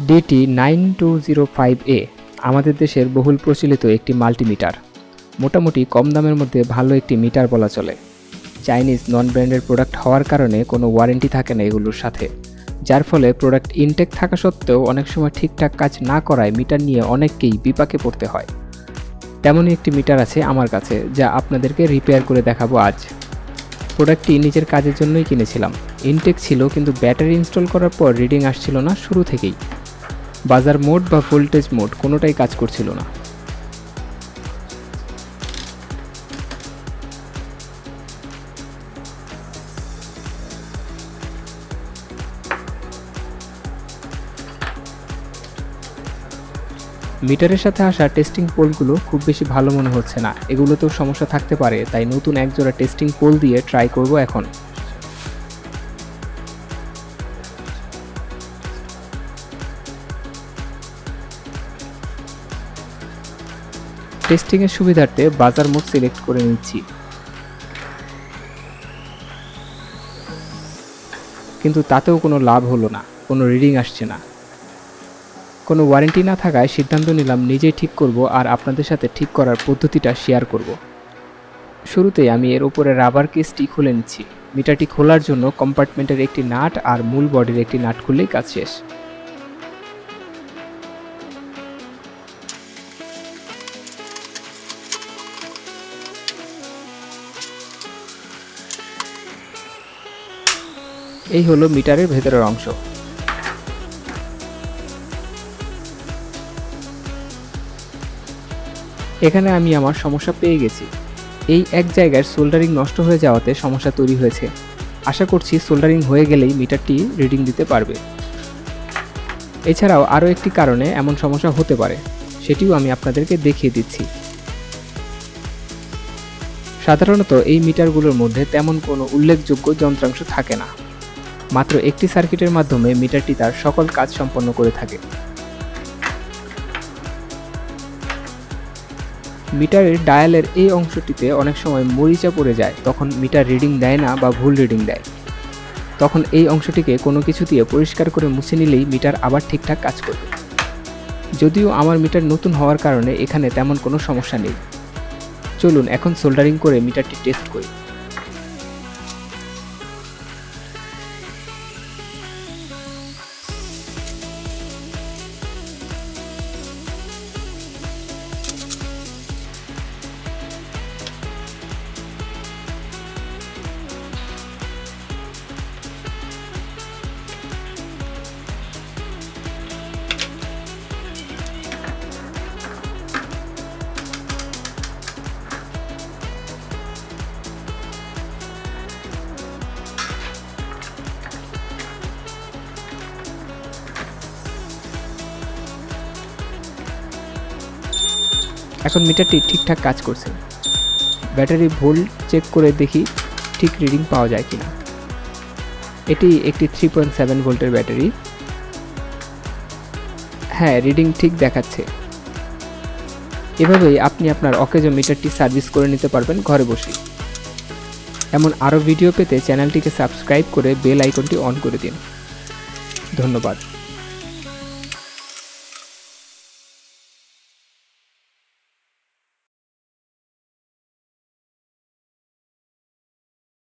DT9205A আমাদের দেশের বহুল প্রচলিত একটি মাল্টিমিটার। মোটামুটি কম দামের মধ্যে ভালো একটি মিটার বলা চলে। চাইনিজ নন ব্র্যান্ডের প্রোডাক্ট হওয়ার কারণে কোনো ওয়ারেন্টি থাকে না এগুলোর সাথে, যার ফলে প্রোডাক্ট ইনটেক থাকা সত্ত্বেও অনেক সময় ঠিকঠাক কাজ না করায় মিটার নিয়ে অনেককেই বিপাকে পড়তে হয়। তেমনই একটি মিটার আছে আমার কাছে, যা আপনাদেরকে রিপেয়ার করে দেখাবো আজ। প্রোডাক্টটি নিজের কাজের জন্যই কিনেছিলাম। ইনটেক ছিল, কিন্তু ব্যাটারি ইনস্টল করার পর রিডিং আসছিল না শুরু থেকেই। বাজার মোড বা ভোল্টেজ মোড কোনোটাই কাজ করছিল না। মিটারের সাথে আসা টেস্টিং পোলগুলো খুব বেশি ভালো মনে হচ্ছে না, এগুলোতেও সমস্যা থাকতে পারে, তাই নতুন একজোড়া টেস্টিং পোল দিয়ে ট্রাই করব এখন। টেস্টিংয়ের সুবিধার্থে বাজার মোড সিলেক্ট করে নিচ্ছি, কিন্তু তাতেও কোনো লাভ হলো না, কোনো রিডিং আসছে না। কোনো ওয়ারেন্টি না থাকায় সিদ্ধান্ত নিলাম নিজেই ঠিক করব আর আপনাদের সাথে ঠিক করার পদ্ধতিটা শেয়ার করব। শুরুতেই আমি এর উপরে রাবার কেসটি খুলে নিচ্ছি। মিটারটি খোলার জন্য কম্পার্টমেন্টের একটি নাট আর মূল বডির একটি নাট খুললেই কাজ শেষ। এই হলো মিটারের ভেতরের অংশ। এখানে আমি আমার সমস্যা পেয়ে গেছি। এই এক জায়গায় সোল্ডারিং নষ্ট হয়ে যাওয়াতে সমস্যা তৈরি হয়েছে। আশা করছি সোল্ডারিং হয়ে গেলেই মিটারটি রিডিং দিতে পারবে। এছাড়াও আরও একটি কারণে এমন সমস্যা হতে পারে, সেটিও আমি আপনাদেরকে দেখিয়ে দিচ্ছি। সাধারণত এই মিটারগুলোর মধ্যে তেমন কোনো উল্লেখযোগ্য যন্ত্রাংশ থাকে না। মাত্র একটি সার্কিটের মাধ্যমে মিটারটি তার সকল কাজ সম্পন্ন করে থাকে। মিটারের ডায়ালের এই অংশটিতে অনেক সময় মরিচা পড়ে যায়, তখন মিটার রিডিং দেয় না বা ভুল রিডিং দেয়। তখন এই অংশটিকে কোনো কিছু দিয়ে পরিষ্কার করে মুছে নিলেই মিটার আবার ঠিকঠাক কাজ করবে। যদিও আমার মিটার নতুন হওয়ার কারণে এখানে তেমন কোনো সমস্যা নেই। চলুন এখন সোল্ডারিং করে মিটারটি টেস্ট করি। এখন মিটারটি ঠিকঠাক কাজ করছে। ব্যাটারি ভোল্ট চেক করে দেখি ঠিক রিডিং পাওয়া যায় কিনা। এটি একটি 3.7 ভোল্টের ব্যাটারি। হ্যাঁ, রিডিং ঠিক দেখাচ্ছে। এভাবেই আপনি আপনার অকেজো মিটারটি সার্ভিস করে নিতে পারবেন ঘরে বসে। এমন আরও ভিডিও পেতে চ্যানেলটিকে সাবস্ক্রাইব করে বেল আইকনটি অন করে দিন। ধন্যবাদ।